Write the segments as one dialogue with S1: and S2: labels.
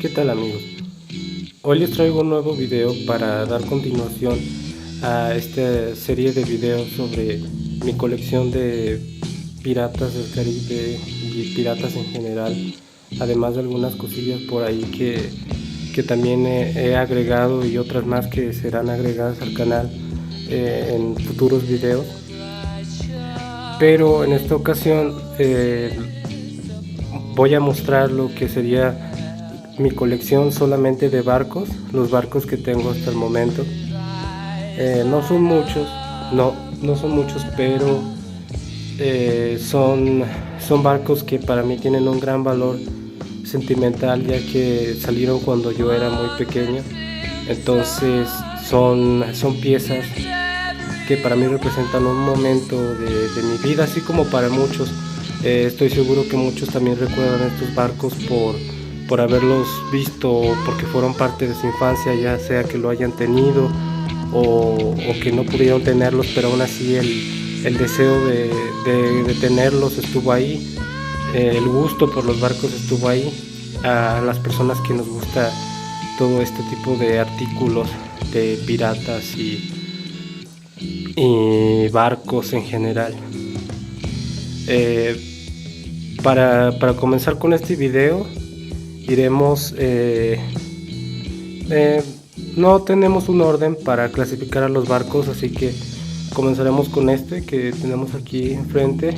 S1: ¿Qué tal, amigos? Hoy les traigo un nuevo video para dar continuación a esta serie de videos sobre mi colección de piratas del Caribe y piratas en general, además de algunas cosillas por ahí que también he agregado y otras más que serán agregadas al canal en futuros videos. Pero en esta ocasión voy a mostrar lo que sería mi colección solamente de barcos, los barcos que tengo hasta el momento. No son muchos, no son muchos, pero son barcos que para mí tienen un gran valor sentimental, ya que salieron cuando yo era muy pequeño. Entonces son piezas que para mí representan un momento de mi vida, así como para muchos. Estoy seguro que muchos también recuerdan estos barcos por haberlos visto, porque fueron parte de su infancia, ya sea que lo hayan tenido o que no pudieron tenerlos, pero aún así el deseo de tenerlos estuvo ahí, el gusto por los barcos estuvo ahí. A las personas que nos gusta todo este tipo de artículos de piratas y barcos en general. Para comenzar con este video iremos no tenemos un orden para clasificar a los barcos, así que comenzaremos con este que tenemos aquí enfrente,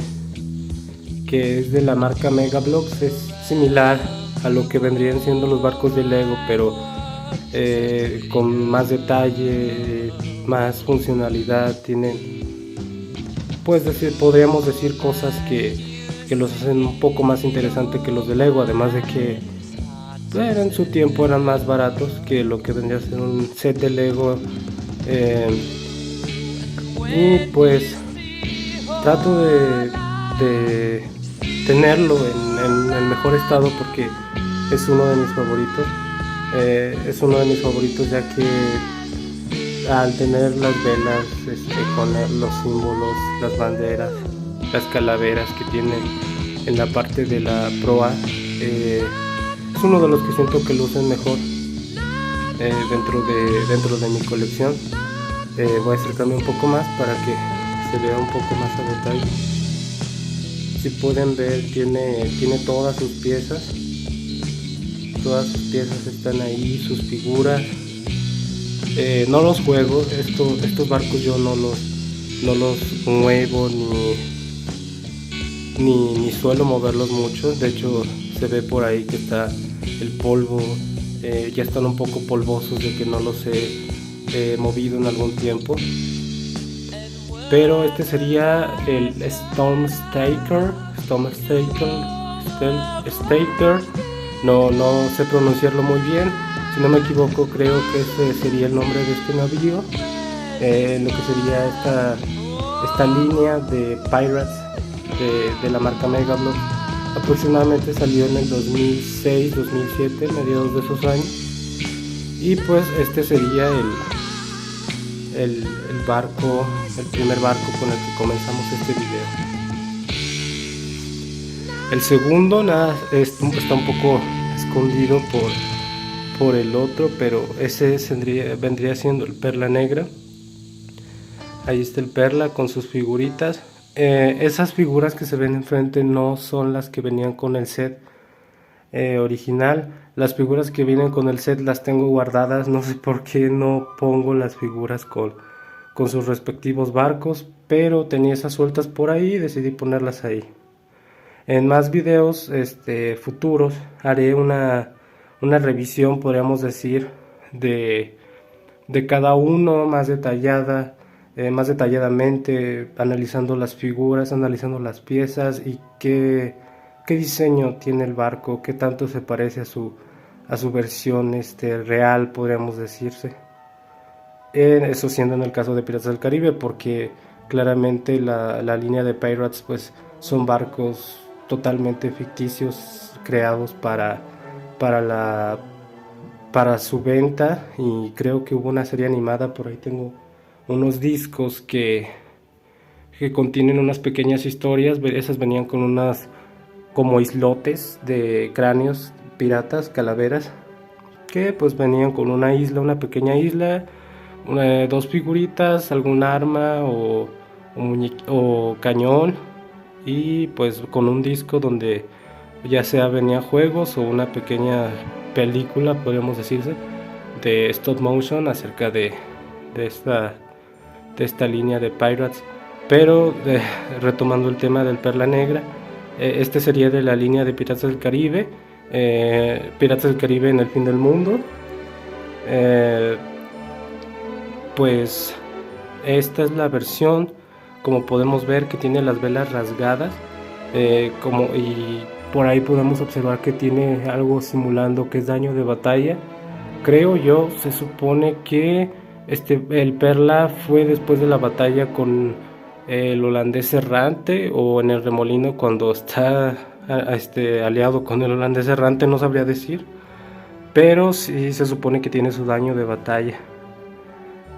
S1: que es de la marca Megablox. Es similar a lo que vendrían siendo los barcos de Lego, pero con más detalle, más funcionalidad. Tienen, podríamos decir cosas que los hacen un poco más interesante que los de Lego, además de que en su tiempo eran más baratos que lo que vendría a ser un set de Lego. Y pues trato de tenerlo en el mejor estado, porque es uno de mis favoritos. Es uno de mis favoritos, ya que al tener las velas, con los símbolos, las banderas, las calaveras que tienen en la parte de la proa, es uno de los que siento que lucen mejor dentro de mi colección. Voy a acercarme un poco más para que se vea un poco más a detalle. Si pueden ver, tiene todas sus piezas. Todas sus piezas están ahí, sus figuras. No los juego, estos barcos yo no los muevo ni suelo moverlos mucho. De hecho, se ve por ahí que está el polvo, ya están un poco polvosos de que no los he movido en algún tiempo. Pero este sería el Storm Staker. No sé pronunciarlo muy bien. Si no me equivoco, creo que este sería el nombre de este navío. Lo que sería esta línea de Pirates de la marca Megablox. Aproximadamente salió en el 2006, 2007, mediados de esos años. Y pues este sería el primer barco con el que comenzamos este video. El segundo está un poco escondido por el otro, pero ese vendría siendo el Perla Negra. Ahí está el Perla con sus figuritas. Esas figuras que se ven enfrente no son las que venían con el set original. Las figuras que vienen con el set las tengo guardadas. No sé por qué no pongo las figuras con sus respectivos barcos, pero tenía esas sueltas por ahí y decidí ponerlas ahí. En más videos futuros haré una revisión, podríamos decir, de cada uno más detalladamente, analizando las figuras, analizando las piezas y qué diseño tiene el barco, qué tanto se parece a su versión real, podríamos decirse. Eso siendo en el caso de Piratas del Caribe, porque claramente la línea de Pirates pues son barcos totalmente ficticios, creados para su venta. Y creo que hubo una serie animada, por ahí tengo unos discos que contienen unas pequeñas historias. Esas venían con unas como islotes de cráneos piratas, calaveras, que pues venían con una pequeña isla, dos figuritas, algún arma o cañón, y pues con un disco donde ya sea venía juegos o una pequeña película, podríamos decirse, de stop motion acerca de esta línea de Pirates. Pero retomando el tema del Perla Negra, este sería de la línea de Piratas del Caribe, Piratas del Caribe en el fin del mundo. Pues esta es la versión, como podemos ver, que tiene las velas rasgadas, y por ahí podemos observar que tiene algo simulando que es daño de batalla. Creo yo, se supone que el Perla fue después de la batalla con el holandés errante, o en el remolino cuando está aliado con el holandés errante, no sabría decir, pero sí se supone que tiene su daño de batalla.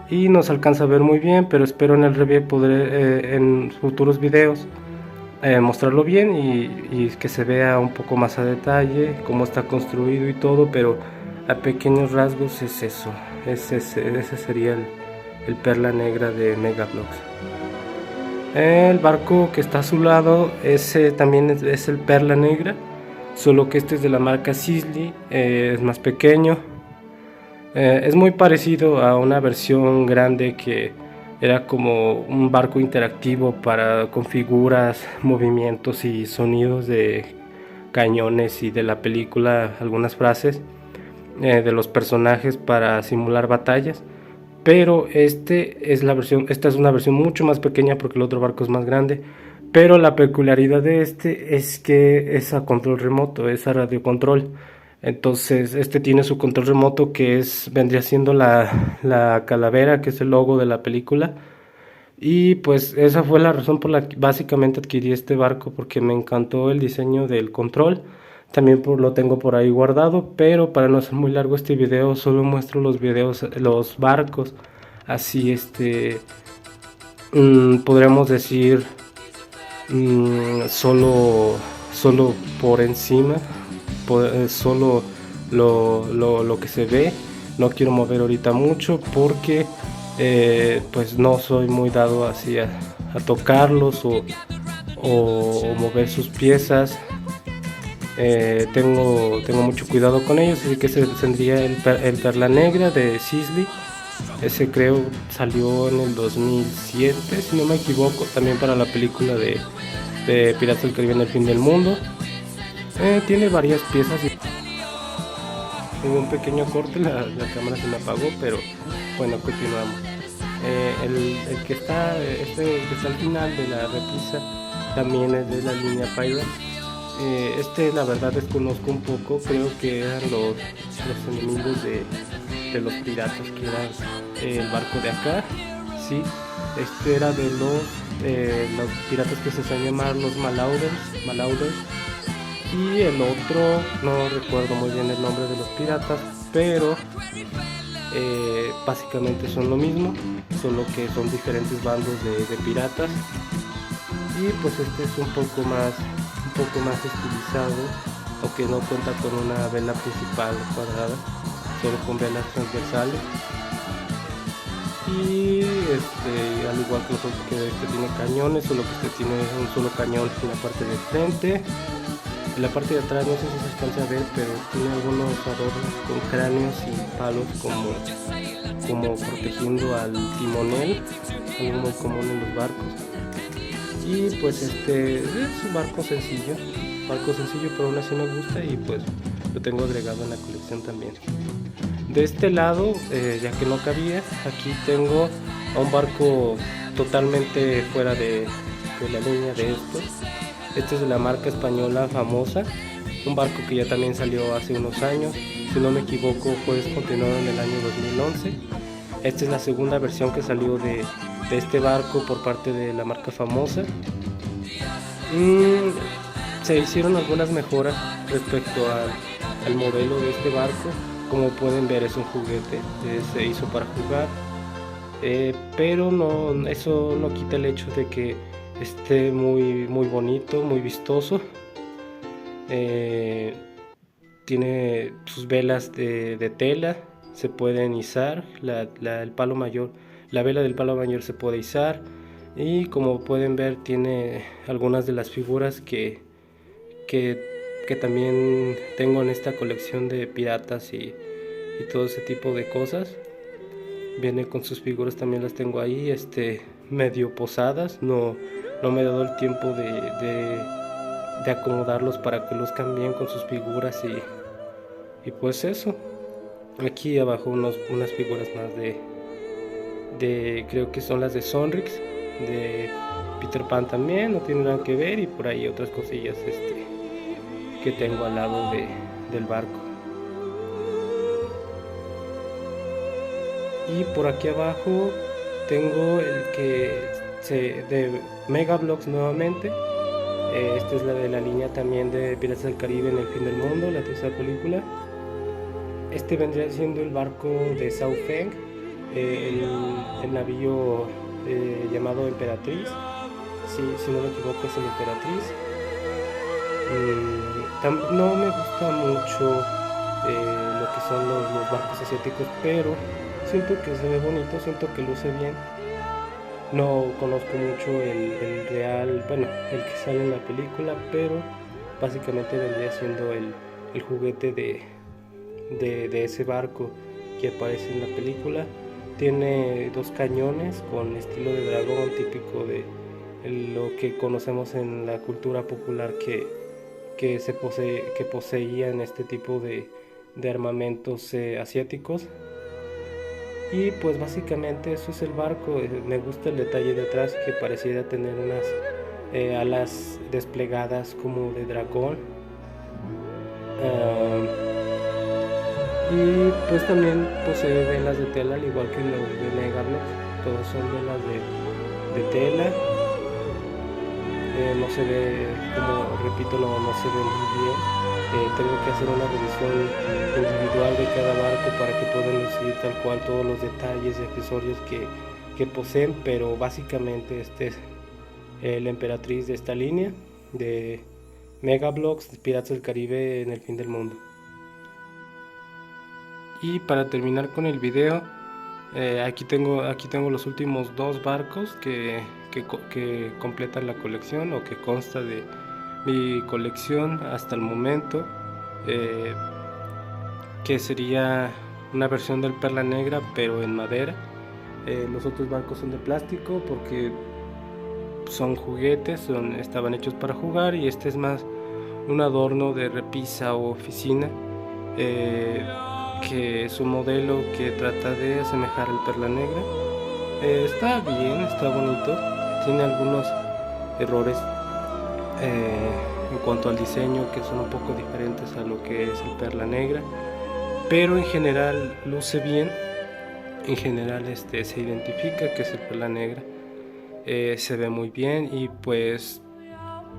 S1: Y no se alcanza a ver muy bien, pero espero en el review poder en futuros videos mostrarlo bien y que se vea un poco más a detalle cómo está construido y todo, pero a pequeños rasgos es eso. Ese sería el Perla Negra de Megablox. El barco que está a su lado, ese también es el Perla Negra, solo que este es de la marca Sisley, es más pequeño. Es muy parecido a una versión grande que era como un barco interactivo con figuras, movimientos y sonidos de cañones, y de la película algunas frases de los personajes para simular batallas. Pero esta es una versión mucho más pequeña porque el otro barco es más grande. Pero la peculiaridad de es que es a control remoto, es a radiocontrol. Entonces tiene su control remoto, que vendría siendo la calavera, que es el logo de la película. Y pues esa fue la razón por la que básicamente adquirí este barco, porque me encantó el diseño del control. También lo tengo por ahí guardado, pero para no hacer muy largo este video, solo muestro los barcos así, podríamos decir, solo por encima, solo lo que se ve. No quiero mover ahorita mucho porque pues no soy muy dado así a tocarlos o mover sus piezas. Tengo mucho cuidado con ellos, así que ese tendría el Perla Negra de Sisley. Ese creo salió en el 2007, si no me equivoco, también para la película de Piratas del Caribe en el fin del mundo. Tiene varias piezas. Hubo un pequeño corte, la cámara se me apagó, pero bueno, continuamos. El que está al final de la repisa también es de la línea Pirates. La verdad desconozco un poco, creo que eran los enemigos de los piratas, que eran el barco de acá, sí. Era de los piratas que se hacían llamar los Malauders, y el otro no recuerdo muy bien el nombre de los piratas, pero básicamente son lo mismo, solo que son diferentes bandos de piratas. Y pues este es un poco más estilizado, aunque no cuenta con una vela principal cuadrada, solo con velas transversales. Y al igual que los otros, que tiene cañones, solo que tiene un solo cañón en la parte de frente. En la parte de atrás no sé si se alcanza a ver, pero tiene algunos adornos con cráneos y palos como protegiendo al timonel, algo muy común en los barcos. Y pues es un barco sencillo, pero aún así me gusta, y pues lo tengo agregado en la colección también. De este lado, ya que no cabía, aquí tengo a un barco totalmente fuera de la línea de estos. Este es de la marca española Famosa, un barco que ya también salió hace unos años, si no me equivoco fue descontinuado en el año 2011. Esta es la segunda versión que salió de este barco por parte de la marca Famosa. Se hicieron algunas mejoras respecto al modelo de este barco. Como pueden ver, es un juguete, se hizo para jugar, pero eso no quita el hecho de que esté muy bonito, muy vistoso. tiene sus velas de tela, se pueden izar, el palo mayor, la vela del palo mayor se puede izar, y como pueden ver tiene algunas de las figuras que también tengo en esta colección de piratas y todo ese tipo de cosas. Viene con sus figuras, también las tengo ahí medio posadas, no me he dado el tiempo de acomodarlos para que luzcan bien con sus figuras, y pues eso. Aquí abajo unas figuras más de creo que son las de Sonrix, de Peter Pan también, no tiene nada que ver, y por ahí otras cosillas que tengo al lado del barco. Y por aquí abajo tengo el de Mega Bloks nuevamente. Esta es la de la línea también de Piratas del Caribe en el fin del mundo, la tercera película. Este vendría siendo el barco de Sao Feng, el navío llamado Emperatriz. Si no me equivoco es el Emperatriz. No me gusta mucho lo que son los barcos asiáticos, pero siento que se ve bonito, siento que luce bien. No conozco mucho el real, bueno, el que sale en la película, pero básicamente vendría siendo el juguete de ese barco que aparece en la película. Tiene 2 cañones con estilo de dragón, típico de lo que conocemos en la cultura popular que poseían este tipo de armamentos asiáticos. Y pues básicamente eso es el barco. Me gusta el detalle de atrás, que pareciera tener unas alas desplegadas como de dragón. Y pues también posee velas de tela, al igual que los de Mega Bloks. Todos son velas de tela. No se ve, como repito, no se ve muy bien. Tengo que hacer una revisión individual de cada barco para que puedan lucir tal cual todos los detalles y accesorios que poseen, pero básicamente este es el Emperatriz de esta línea de Mega Bloks de Piratas del Caribe en el fin del mundo. Y para terminar con el video, aquí tengo los últimos 2 barcos que completan la colección, o que consta de mi colección hasta el momento, que sería una versión del Perla Negra pero en madera. Los otros barcos son de plástico porque son juguetes, estaban hechos para jugar, y este es más un adorno de repisa o oficina, que es un modelo que trata de asemejar el Perla Negra. Está bien, está bonito, tiene algunos errores en cuanto al diseño que son un poco diferentes a lo que es el Perla Negra, pero en general luce bien. En general se identifica que es el Perla Negra, se ve muy bien, y pues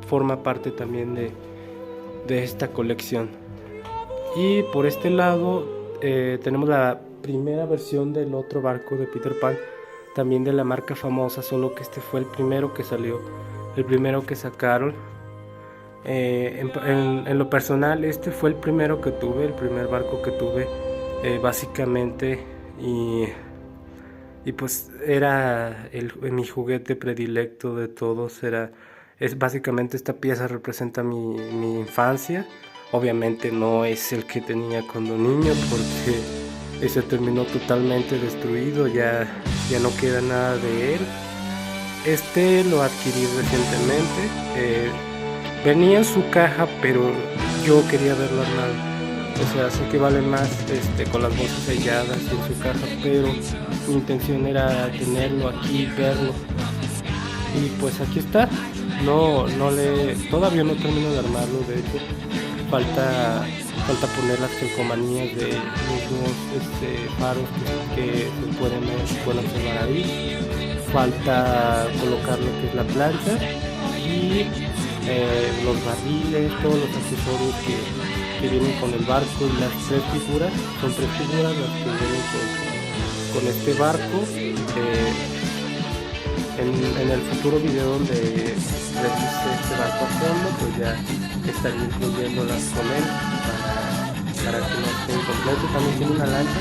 S1: forma parte también de esta colección. Y por este lado tenemos la primera versión del otro barco de Peter Pan, también de la marca famosa, solo que este fue el primero que salió, el primero que sacaron. En lo personal, este fue el primero que tuve, el primer barco que tuve, básicamente, y pues era mi juguete predilecto de todos. Básicamente esta pieza representa mi infancia. Obviamente no es el que tenía cuando niño, porque ese terminó totalmente destruido, ya no queda nada de él. Este lo adquirí recientemente, venía en su caja, pero yo quería verlo armado. O sea, sé que vale más con las bolsas selladas en su caja, pero mi intención era tenerlo aquí, verlo. Y pues aquí está. Todavía no termino de armarlo, de hecho. Falta poner las calcomanías de los 2 faros que se pueden observar ahí. Falta colocar lo que es la plancha y los barriles, todos los accesorios que vienen con el barco, y las 3 figuras, son 3 figuras las que vienen con este barco. En el futuro video donde revise este barco a fondo, pues ya estaré incluyéndolas con él Blanco también tiene una lancha,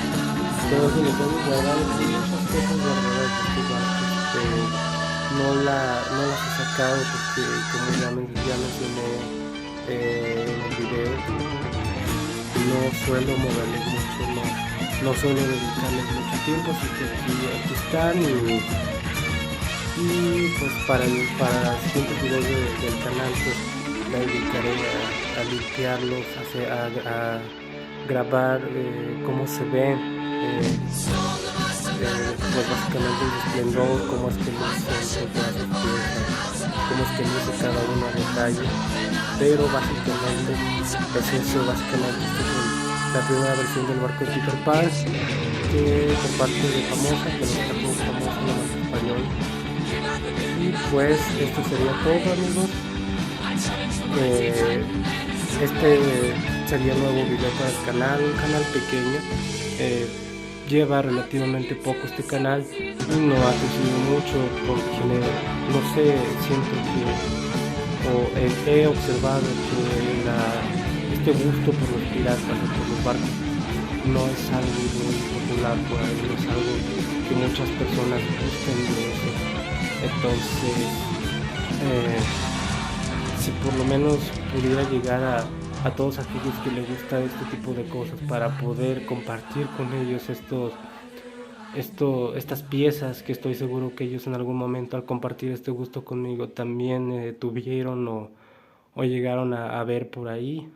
S1: pero se le tengo guardado muchas cosas guardadas de estos barcos. No las he sacado porque, como ya mencioné en el video, no suelo moverles mucho, no suelo dedicarles mucho tiempo, así que aquí están y pues para los siguientes videos del canal pues me dedicaré a limpiarlos, a grabar cómo se ven, pues básicamente el esplendor, cómo es que luce todas las piezas, cómo es que luce cada uno a detalle, pero básicamente es eso, básicamente esta es la primera versión del barco de Peter Pan, que por parte de Famosa, que nos trajo Famosa en el español. Y pues esto sería todo, amigos. Este sería el nuevo video para el canal, un canal pequeño. Lleva relativamente poco este canal y no ha crecido mucho porque no sé, siento que he observado que este gusto por los piratas o por los barcos no es algo muy popular por ahí, no es algo que muchas personas gusten de eso. Entonces, si por lo menos pudiera llegar a todos aquellos que les gusta este tipo de cosas para poder compartir con ellos estas piezas que estoy seguro que ellos en algún momento al compartir este gusto conmigo también tuvieron o llegaron a ver por ahí,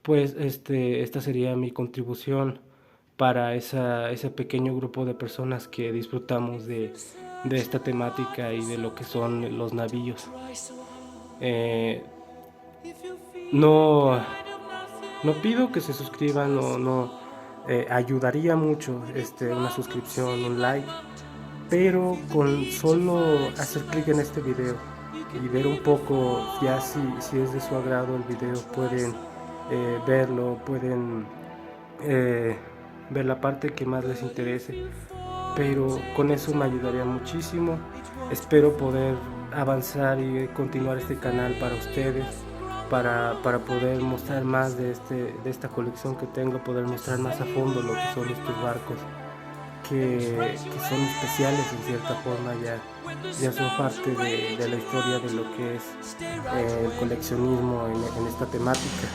S1: pues esta sería mi contribución para ese pequeño grupo de personas que disfrutamos de esta temática y de lo que son los navíos. No pido que se suscriban, ayudaría mucho una suscripción, un like, pero con solo hacer clic en este video y ver un poco, ya si es de su agrado el video, pueden verlo, pueden ver la parte que más les interese, pero con eso me ayudaría muchísimo. Espero poder avanzar y continuar este canal para ustedes, para poder mostrar más de esta colección que tengo, poder mostrar más a fondo lo que son estos barcos que son especiales en cierta forma, ya son parte de la historia de lo que es el coleccionismo en esta temática.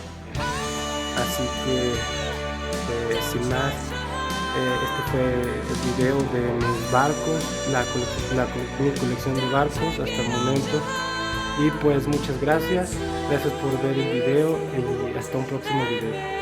S1: Así que sin más, este fue el video de mis barcos, mi colección de barcos hasta el momento. Y pues muchas gracias por ver el video y hasta un próximo video.